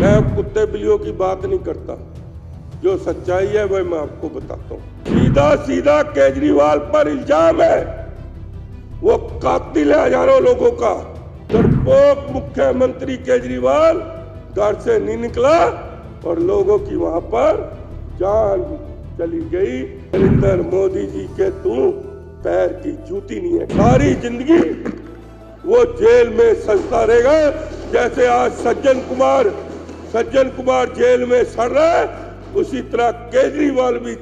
मैं कुत्ते बिल्लियों की बात नहीं करता, जो सच्चाई है वह मैं आपको बताता हूँ। सीधा सीधा केजरीवाल पर इल्जाम है, वो कातिल है हजारों लोगों का। डरपोक मुख्यमंत्री केजरीवाल घर से नहीं निकला और लोगों की वहां पर जान चली गई। नरेंद्र मोदी जी के तू पैर की जूती नहीं है, सारी जिंदगी वो जेल में सजता रहेगा। जैसे आज सज्जन कुमार जेल में सड़ रहा है, उसी तरह केजरीवाल भी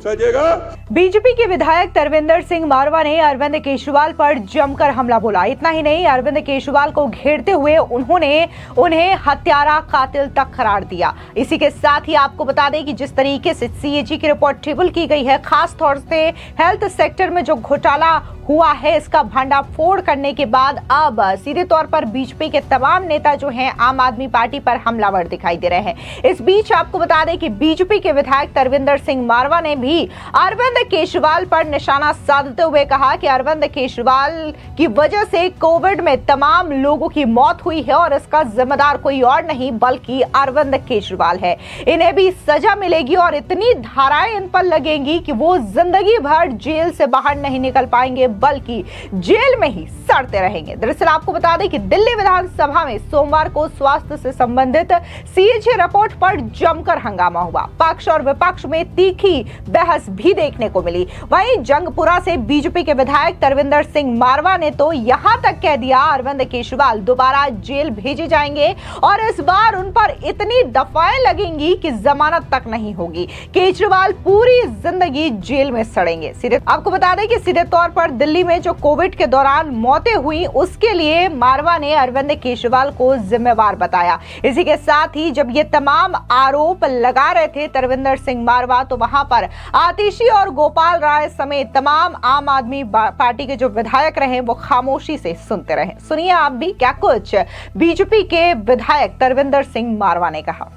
सजेगा। बीजेपी के विधायक तरविंदर सिंह मारवा ने अरविंद केजरीवाल पर जमकर हमला बोला। इतना ही नहीं, अरविंद केजरीवाल को घेरते हुए उन्होंने उन्हें हत्यारा कातिल तक करार दिया। इसी के साथ ही आपको बता दें कि जिस तरीके से सीएजी की रिपोर्ट टेबल की गई है, खास तौर से हेल्थ सेक्टर में जो घोटाला हुआ है, इसका भंडाफोड़ करने के बाद अब सीधे तौर पर बीजेपी के तमाम नेता जो हैं आम आदमी पार्टी पर हमलावर दिखाई दे रहे हैं। इस बीच आपको बता दें कि बीजेपी के विधायक तरविंदर सिंह मारवा ने भी अरविंद केजरीवाल पर निशाना साधते हुए कहा कि अरविंद केजरीवाल की वजह से कोविड में तमाम लोगों की मौत हुई है और इसका जिम्मेदार कोई और नहीं बल्कि अरविंद केजरीवाल है। इन्हें भी सजा मिलेगी और इतनी धाराएं इन पर लगेंगी कि वो जिंदगी भर जेल से बाहर नहीं निकल पाएंगे, बल्कि जेल में ही सड़ते रहेंगे। दरअसल आपको बता दें कि दिल्ली विधानसभा में सोमवार को स्वास्थ्य से संबंधित सीएजी रिपोर्ट पर जमकर हंगामा हुआ। पक्ष और विपक्ष में तीखी बहस भी देखने को मिली। वहीं जंगपुरा से बीजेपी के विधायक तरविंदर सिंह मारवा ने तो यहां तक कह दिया अरविंद केजरीवाल दोबारा जेल भेजे जाएंगे और इस बार उन पर इतनी दफाएं लगेंगी कि जमानत तक नहीं होगी। केजरीवाल पूरी जिंदगी जेल में सड़ेंगे। सीधे आपको बता दें कि सीधे तौर पर दिल्ली में जो कोविड के दौरान मौतें हुई, उसके लिए मारवा ने अरविंद केजरीवाल को जिम्मेवार बताया। इसी के साथ ही जब ये तमाम आरोप लगा रहे थे तरविंदर सिंह मारवा, तो वहां पर आतिशी और गोपाल राय समेत तमाम आम आदमी पार्टी के जो विधायक रहे वो खामोशी से सुनते रहे। सुनिए आप भी क्या कुछ बीजेपी के विधायक तरविंदर सिंह मारवा ने कहा।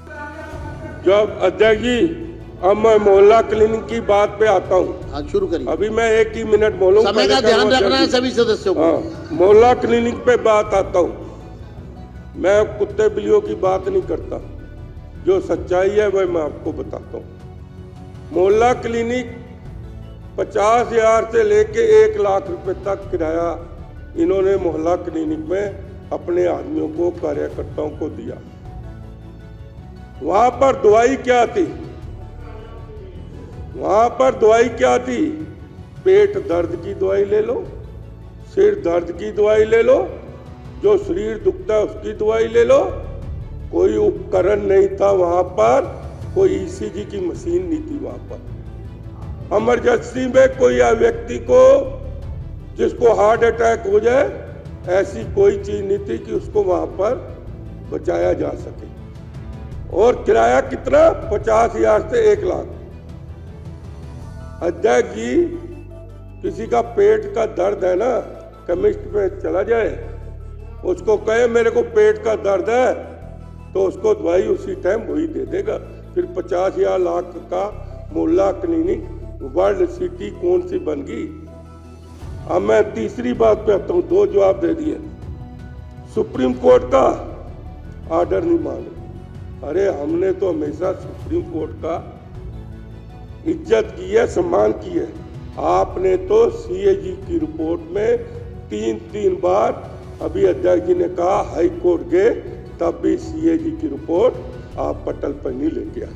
जब अध्यक्ष जी, अब मैं मोहल्ला क्लिनिक की बात पे आता हूँ। शुरू करिए। अभी मैं 1 ही मिनट बोलूँगा, समय का ध्यान रखना है सभी सदस्यों को। मोहल्ला क्लिनिक पे बात आता हूँ। मैं कुत्ते बिल्लियों की बात नहीं करता, जो सच्चाई है वह मैं आपको बताता हूँ। मोहल्ला क्लिनिक 50,000 से लेके 1 लाख रुपए तक किराया इन्होंने मोहल्ला क्लिनिक में अपने आदमियों को, कार्यकर्ताओं को दिया। वहां पर दवाई क्या थी? वहां पर दवाई क्या थी? पेट दर्द की दवाई ले लो, सिर दर्द की दवाई ले लो, जो शरीर दुखता है उसकी दवाई ले लो। कोई उपकरण नहीं था वहां पर, कोई ईसीजी की मशीन नहीं थी वहां पर। इमरजेंसी में कोई व्यक्ति को जिसको हार्ट अटैक हो जाए, ऐसी कोई चीज नहीं थी कि उसको वहां पर बचाया जा सके। और किराया कितना? 50,000 से 1 लाख। अध्यक्ष जी, किसी का पेट का दर्द है ना, केमिस्ट पे चला जाए, उसको कहे मेरे को पेट का दर्द है, तो उसको दवाई उसी टाइम वही दे देगा। फिर 50,000 लाख का मोहल्ला क्लिनिक वर्ल्ड सिटी कौन सी बन गई? अब मैं तीसरी बात पे आता हूँ। 2 जवाब दे दिए। सुप्रीम कोर्ट का ऑर्डर नहीं माने। अरे हमने तो हमेशा सुप्रीम कोर्ट का इज्जत की है, सम्मान की है। आपने तो सीएजी की रिपोर्ट में 3 बार, अभी अध्यक्ष जी ने कहा हाई कोर्ट गए, तब भी सीएजी की रिपोर्ट आप पटल पर नहीं लेके आए।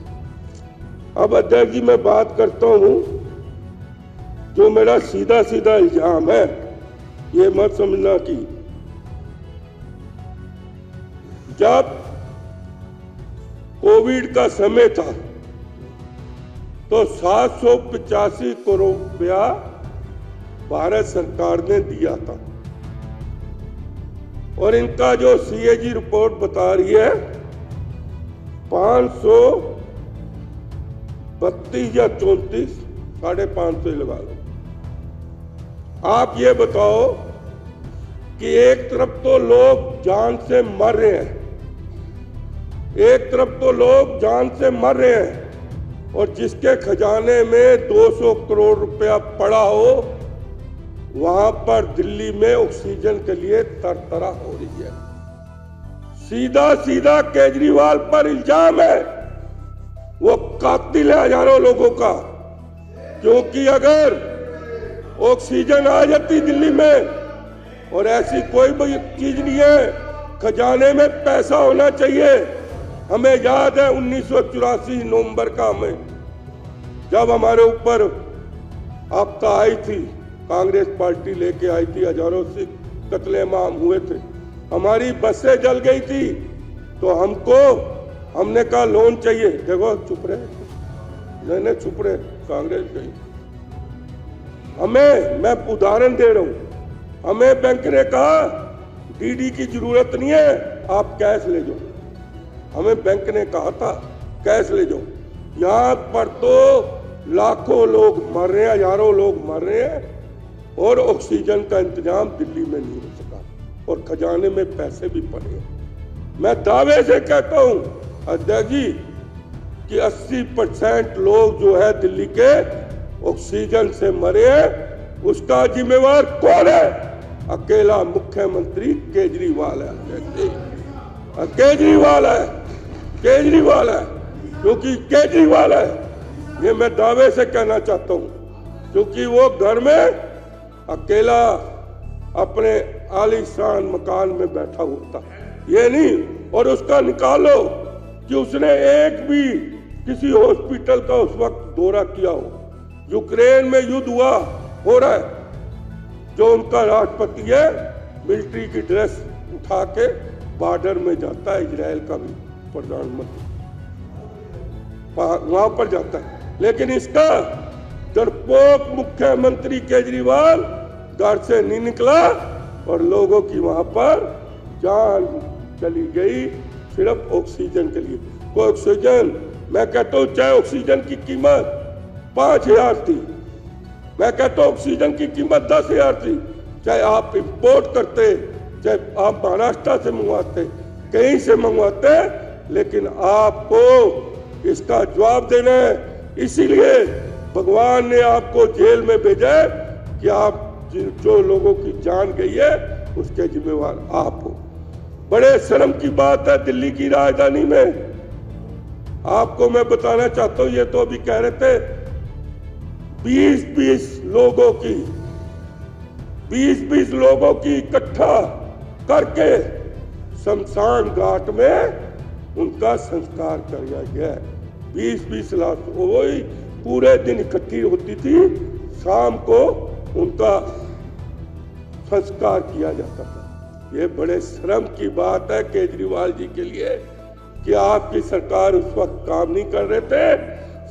अब अध्यक्ष जी मैं बात करता हूं, जो मेरा सीधा सीधा इल्जाम है, ये मत समझना कि जब कोविड का समय था तो 785 करोड़ रुपया भारत सरकार ने दिया था, और इनका जो सीएजी रिपोर्ट बता रही है 532 या 34, 550 लगा लो। आप ये बताओ कि एक तरफ तो लोग जान से मर रहे हैं, और जिसके खजाने में 200 करोड़ रुपया पड़ा हो, वहां पर दिल्ली में ऑक्सीजन के लिए तरतरा हो रही है। सीधा सीधा केजरीवाल पर इल्जाम है। वो कातिल है हजारों लोगों का, क्योंकि अगर ऑक्सीजन आ जाती दिल्ली में, और ऐसी कोई भी चीज नहीं है, खजाने में पैसा होना चाहिए। हमें याद है 1984 नवंबर का, हमें जब हमारे ऊपर आपदा आई थी, कांग्रेस पार्टी लेके आई थी, हजारों से कत्लेआम हुए थे, हमारी बसें जल गई थी, तो हमने कहा लोन चाहिए। देखो चुप रहे, नहीं चुप रहे, कांग्रेस गई। मैं उदाहरण दे रहा हूं, हमें बैंक ने कहा डीडी की जरूरत नहीं है, आप कैश ले जाओ। हमें बैंक ने कहा था कैश ले जाओ। यहां पर तो लाखों लोग मर रहे हैं, हजारों लोग मर रहे हैं, और ऑक्सीजन का इंतजाम दिल्ली में नहीं हो सका, और खजाने में पैसे भी पड़े हैं। मैं दावे से कहता हूं अध्यक्ष जी कि 80% लोग जो है दिल्ली के ऑक्सीजन से मरे हैं, उसका जिम्मेवार कौन है? अकेला मुख्यमंत्री केजरीवाल है। केजरीवाल है, क्योंकि केजरीवाल है, ये मैं दावे से कहना चाहता हूं, क्योंकि वो घर में अकेला अपने आलीशान मकान में बैठा होता, ये नहीं। और उसका निकालो कि उसने एक भी किसी हॉस्पिटल का उस वक्त दौरा किया हो। यूक्रेन में युद्ध हो रहा है, जो उनका राष्ट्रपति है मिलिट्री की ड्रेस उठा के बॉर्डर में जाता है, इजराइल का भी प्रधानमंत्री वहां पर जाता है। लेकिन इसका डरपोक मुख्यमंत्री केजरीवाल घर से नहीं निकला, और लोगों की वहां पर जान चली गई सिर्फ ऑक्सीजन के लिए। कोई ऑक्सीजन, मैं कहता हूं चाहे ऑक्सीजन की कीमत 5,000 थी, मैं कहता हूं ऑक्सीजन की कीमत 10,000 थी, चाहे आप इंपोर्ट करते, चाहे आप महाराष्ट्र से मंगवाते, कहीं से मंगवाते, लेकिन आपको इसका जवाब देना है। इसीलिए भगवान ने आपको जेल में भेजा है कि आप जो लोगों की जान गई है उसके जिम्मेवार आप हो। बड़े शर्म की बात है, दिल्ली की राजधानी में आपको मैं बताना चाहता हूं, ये तो अभी कह रहे थे 20-20 लोगों की इकट्ठा करके शमशान घाट में उनका संस्कार किया गया। 20-20 लाख वही पूरे दिन इकट्ठी होती थी, शाम को उनका संस्कार किया जाता था। ये बड़े शर्म की बात है केजरीवाल जी के लिए कि आपकी सरकार उस वक्त काम नहीं कर रहे थे।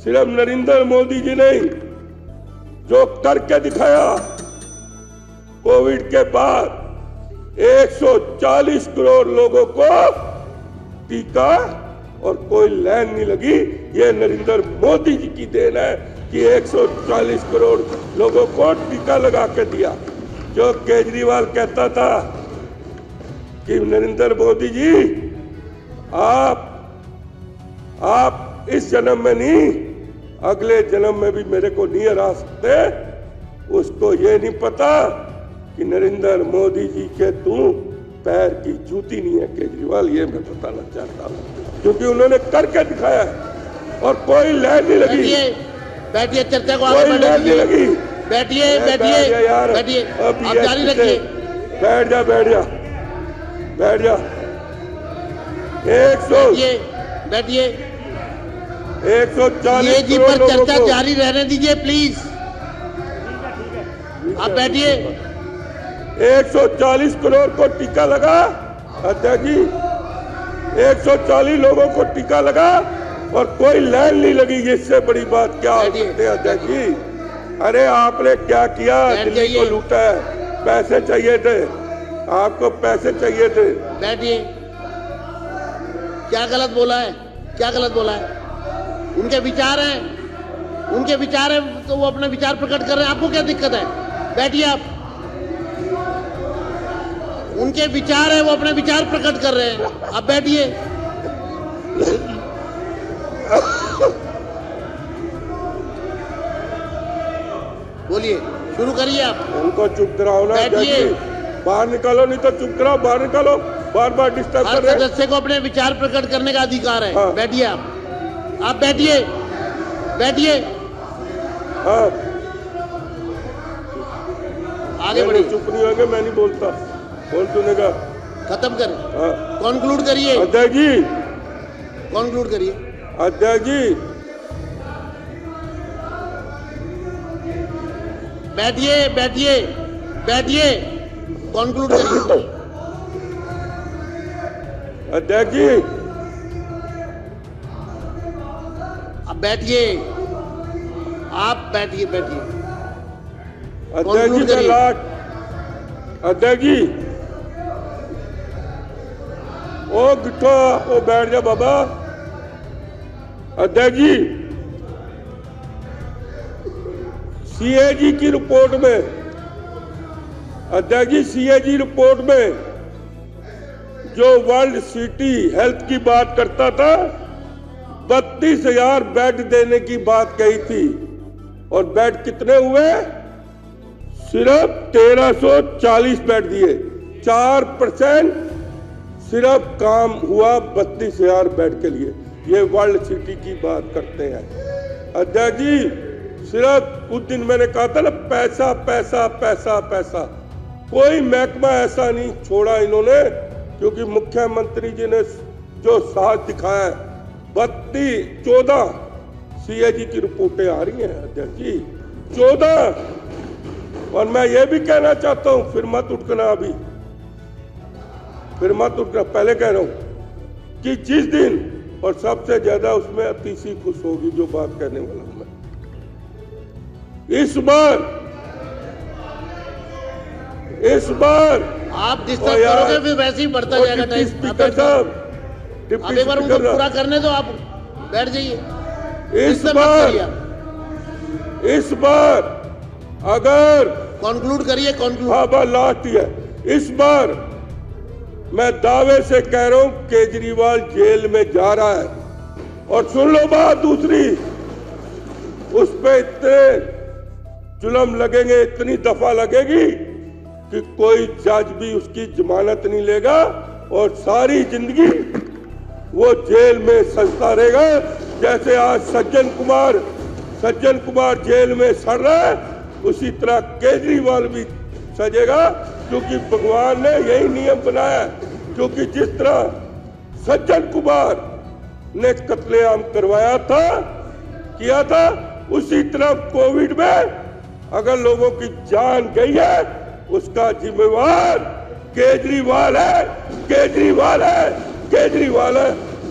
सिर्फ नरेंद्र मोदी जी ने जो करके दिखाया, कोविड के बाद 140 करोड़ लोगों को टीका और कोई लाइन नहीं लगी, ये नरेंद्र मोदी जी की देन है कि 140 करोड़ लोगों को टीका लगा के दिया। जो केजरीवाल कहता था कि नरेंद्र मोदी जी आप इस जन्म में नहीं, अगले जन्म में भी मेरे को नहीं हरा सकते, उसको ये नहीं पता कि नरेंद्र मोदी जी के तू पैर की जूती नहीं है केजरीवाल। ये मैं बताना चाहता हूँ, क्योंकि उन्होंने करके दिखाया है और कोई लाइन नहीं लगी। बैठिए, चर्चा को आगे बढ़ने दीजिए। बैठिए यार, बैठिए, आप जारी रखिए। बैठ जा 140 जी पर चर्चा जारी रहने दीजिए प्लीज। आप बैठिए। 140 करोड़ को टीका लगा अध्यक्ष जी, 140 लोगों को टीका लगा और कोई लाइन नहीं लगी। इससे बड़ी बात क्या हो सकती है अध्यक्ष जी? अरे आपने क्या किया? दिल्ली को लूटा है, पैसे चाहिए थे आपको, पैसे चाहिए थे। बैठिए। क्या गलत बोला है? क्या गलत बोला है? उनके विचार हैं तो वो अपने विचार प्रकट कर रहे हैं, आपको क्या दिक्कत है? बैठिए आप। उनके विचार है, वो अपने विचार प्रकट कर रहे हैं, आप बैठिए। बोलिए, शुरू करिए आप। उनको चुप कराओ ना, बैठिए। बाहर निकालो, नहीं तो चुप कराओ, बाहर निकालो। बार बार डिस्टर्ब हर कर रहे हैं। सदस्य को अपने विचार प्रकट करने का अधिकार है। हाँ। बैठिए आप बैठिए बैठिए, हाँ, आगे मैं बढ़िए, चुप नहीं होंगे, मैं नहीं बोलता, कौन सुनेगा। खत्म करें, हाँ, कॉन्क्लूड करिए, अध्यक्ष जी, कॉन्क्लूड करिए। अध्यक्ष जी, बैठिए बैठिए बैठिए, कॉन्क्लूड करिए। अध्यक्ष जी, अब बैठिए, आप बैठिए बैठिए, अध्यक्ष जी Conclude का करिए। लास्ट। अध्यक्ष जी, ओ गिट्ठो, ओ बैठ जा बाबा। अध्यक्ष जी, सीएजी की रिपोर्ट में, अध्यक्ष जी, सीएजी रिपोर्ट में जो वर्ल्ड सिटी हेल्थ की बात करता था, 32,000 बेड देने की बात कही थी, और बेड कितने हुए? सिर्फ 1340 बेड दिए। 4% सिर्फ काम हुआ 32,000 बेड के लिए। ये वर्ल्ड सिटी की बात करते हैं। अध्यक्ष जी, सिर्फ उस दिन मैंने कहा था ना, पैसा पैसा पैसा पैसा, कोई महकमा ऐसा नहीं छोड़ा इन्होंने, क्योंकि मुख्यमंत्री जी ने जो साथ दिखाया है, 14 सीएजी की रिपोर्टें आ रही हैं अध्यक्ष जी, 14। और मैं ये भी कहना चाहता हूं, फिर मत उठना, अभी फिर मत उठना, पहले कह रहा हूं कि जिस दिन, और सबसे ज्यादा उसमें अतिशी खुश होगी जो बात कहने वाला हूं मैं, इस बार आप डिस्टर्ब करोगे फिर वैसे ही बढ़ता जाएगा टाइम। स्पीकर साहब, अब डिप्टी एक बार उनको स्पीकर पूरा करने दो, आप बैठ जाइए। इस डिस्टर्ब मत करिए बार, इस बार अगर, कॉन्क्लूड करिए, कॉन्क्लूड। हाँ बस लास्ट ही है, इस बार मैं दावे से कह रहा हूं केजरीवाल जेल में जा रहा है। और सुन लो बात दूसरी, उस पे इतने जुल्म लगेंगे, इतनी दफा लगेगी कि कोई जज भी उसकी जमानत नहीं लेगा, और सारी जिंदगी वो जेल में सजता रहेगा। जैसे आज सज्जन कुमार जेल में सड़ रहा है, उसी तरह केजरीवाल भी सजेगा, क्योंकि भगवान ने यही नियम बनाया है। क्योंकि जिस तरह सज्जन कुमार ने कत्लेआम करवाया था, किया था, उसी तरह कोविड में अगर लोगों की जान गई है, उसका जिम्मेवार केजरीवाल है, केजरीवाल है, केजरीवाल है।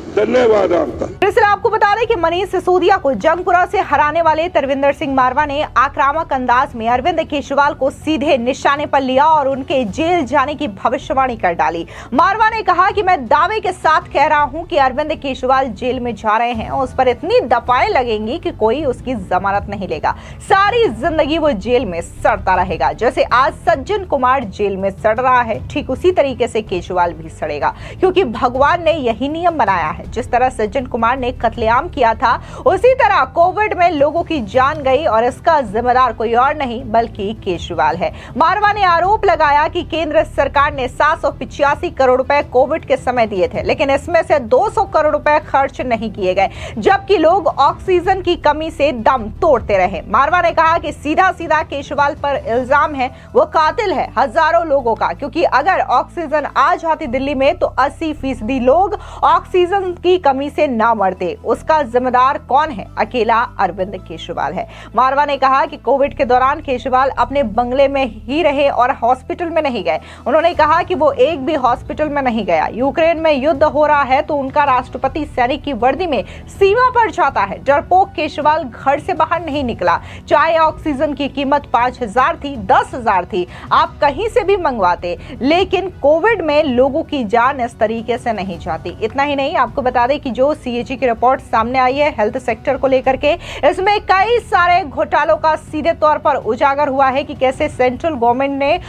धन्यवाद आपका। दरअसल आपको बता दें कि मनीष सिसोदिया को जंगपुरा से हराने वाले तरविंदर सिंह मारवा ने आक्रामक अंदाज में अरविंद केजरीवाल को सीधे निशाने पर लिया और उनके जेल जाने की भविष्यवाणी कर डाली। मारवा ने कहा कि मैं दावे के साथ कह रहा हूं कि अरविंद केजरीवाल जेल में जा रहे हैं और उस पर इतनी दफाएं लगेंगी कि कोई उसकी जमानत नहीं लेगा, सारी जिंदगी वो जेल में सड़ता रहेगा। जैसे आज सज्जन कुमार जेल में सड़ रहा है, ठीक उसी तरीके से केजरीवाल भी सड़ेगा, क्योंकि भगवान ने यही नियम बनाया है। जिस तरह सज्जन कुमार ने कत्लेआम किया था, उसी तरह कोविड में लोगों की जान गई और इसका जिम्मेदार कोई और नहीं बल्कि केजरीवाल है। मारवा ने आरोप लगाया कि केंद्र सरकार ने 785 करोड़ रुपए कोविड के समय दिए थे, लेकिन इसमें से 200 करोड़ रुपए खर्च नहीं किए गए, जबकि लोग ऑक्सीजन की कमी से दम तोड़ते रहे। मारवा ने कहा कि सीधा सीधा केजरीवाल पर इल्जाम है, वो कातिल है हजारों लोगों का, क्योंकि अगर ऑक्सीजन आ जाती दिल्ली में तो 80% लोग ऑक्सीजन की कमी से ना मरते। उसका जिम्मेदार कौन है? अकेला अरविंद केजरीवाल है। मारवा ने कहा कि कोविड के दौरान केजरीवाल अपने बंगले में ही रहे और हॉस्पिटल में नहीं गए। उन्होंने कहा कि वो एक भी हॉस्पिटल में नहीं गया। यूक्रेन में युद्ध हो रहा है तो उनका राष्ट्रपति सैनिक की वर्दी में सीमा पर जाता है। डरपोक केजरीवाल घर से बाहर नहीं निकला। चाहे ऑक्सीजन की कीमत 5,000 थी, 10,000 थी, आप कहीं से भी मंगवाते, लेकिन कोविड में लोगों की जान इस तरीके से नहीं जाती। इतना ही नहीं, आपको बता दें कि जो सीएजी की रिपोर्ट सामने आई है हेल्थ सेक्टर को लेकर के, इसमें कई सारे घोटालों का सीधे तौर पर उजागर हुआ है कि कैसे सेंट्रल गवर्नमेंट ने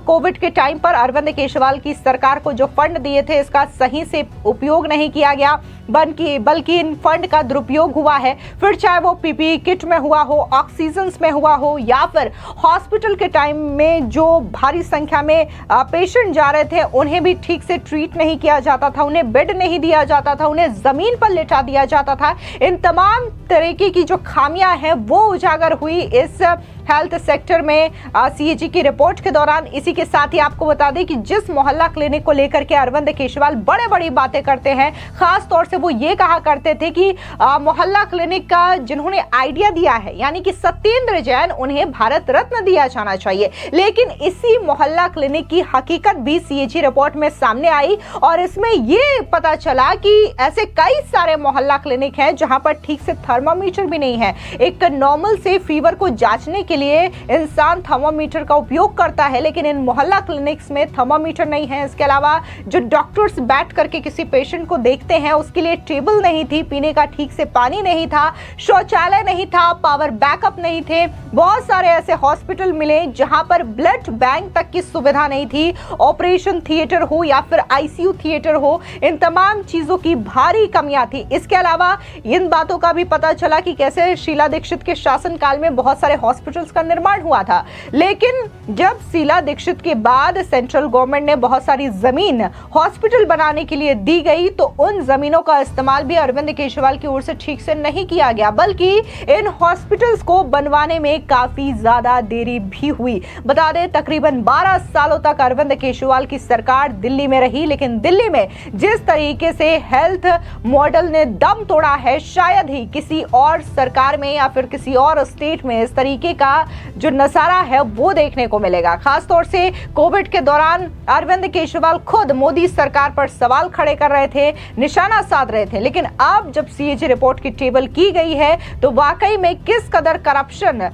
कोविड के टाइम पर अरविंद केजरीवाल की सरकार को जो फंड दिए थे इसका सही से उपयोग नहीं किया गया। बल्कि इन फंड का दुरुपयोग हुआ है, फिर चाहे वो पीपीई किट में हुआ हो, ऑक्सीजन में हुआ हो, या फिर हॉस्पिटल के टाइम में जो भारी संख्या में पेशेंट जा रहे थे उन्हें भी ठीक से ट्रीट नहीं किया जाता था, उन्हें बेड नहीं दिया जाता था, उन्हें जमीन पर लेटा दिया जाता था। इन तमाम तरीके की जो खामियां हैं वो उजागर हुई इस हेल्थ सेक्टर में सीएजी की रिपोर्ट के दौरान। इसी के साथ ही आपको बता दें कि जिस मोहल्ला क्लिनिक को लेकर के अरविंद केजरीवाल बड़ी बातें करते हैं, खास तौर से वो ये कहा करते थे कि मोहल्ला क्लिनिक का जिन्होंने आइडिया दिया है यानी कि सत्येंद्र जैन, उन्हें भारत रत्न दिया जाना चाहिए। लेकिन इसी मोहल्ला क्लिनिक की हकीकत भी सीएजी रिपोर्ट में सामने आई और इसमें ये पता चला कि ऐसे कई सारे मोहल्ला क्लिनिक हैं जहां पर ठीक से थर्मामीटर भी नहीं है। एक नॉर्मल से फीवर को जांचने के लिए इंसान थर्मामीटर का उपयोग करता है, लेकिन इन मोहल्ला क्लिनिक्स में थर्मामीटर नहीं है। इसके अलावा जो डॉक्टर्स बैठ करके किसी पेशेंट को देखते हैं उसके लिए टेबल नहीं थी, पीने का ठीक से पानी नहीं था, शौचालय नहीं था, पावर बैकअप नहीं थे। बहुत सारे ऐसे हॉस्पिटल मिले जहां पर ब्लड बैंक तक की सुविधा नहीं थी, ऑपरेशन थिएटर हो या फिर आईसीयू थिएटर हो, इन तमाम चीजों की भारी कमियां थी। इसके अलावा इन बातों का भी पता चला कि कैसे शीला दीक्षित के शासनकाल में बहुत सारे हॉस्पिटल्स का निर्माण हुआ था, लेकिन जब शीला दीक्षित के बाद सेंट्रल गवर्नमेंट ने बहुत सारी जमीन हॉस्पिटल बनाने के लिए दी गई तो उन जमीनों का इस्तेमाल भी अरविंद केजरीवाल की ओर से ठीक से नहीं किया गया, बल्कि इन हॉस्पिटल्स को बनवाने में काफी ज्यादा देरी भी हुई। बता दें तकरीबन 12 सालों तक अरविंद केजरीवाल की सरकार दिल्ली में रही, लेकिन दिल्ली में जिस तरीके से हेल्थ मॉडल ने दम तोड़ा है, शायद ही किसी और सरकार में या फिर किसी और स्टेट में इस तरीके का जो नजारा है वो देखने को मिलेगा। खास तौर से कोविड के दौरान अरविंद केजरीवाल खुद मोदी सरकार पर सवाल खड़े कर रहे थे, निशाना साध रहे थे, लेकिन अब जब सीएजी रिपोर्ट की टेबल की गई है तो वाकई में किस कदर करप्शन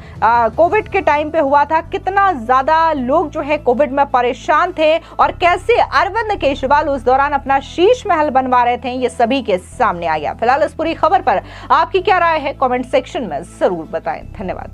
कोविड के टाइम पे हुआ था, कितना ज्यादा लोग जो है कोविड में परेशान थे और कैसे अरविंद केजरीवाल उस दौरान अपना शीश महल बनवा रहे थे, ये सभी के सामने आ गया। फिलहाल इस पूरी खबर पर आपकी क्या राय है, कमेंट सेक्शन में जरूर बताएं। धन्यवाद।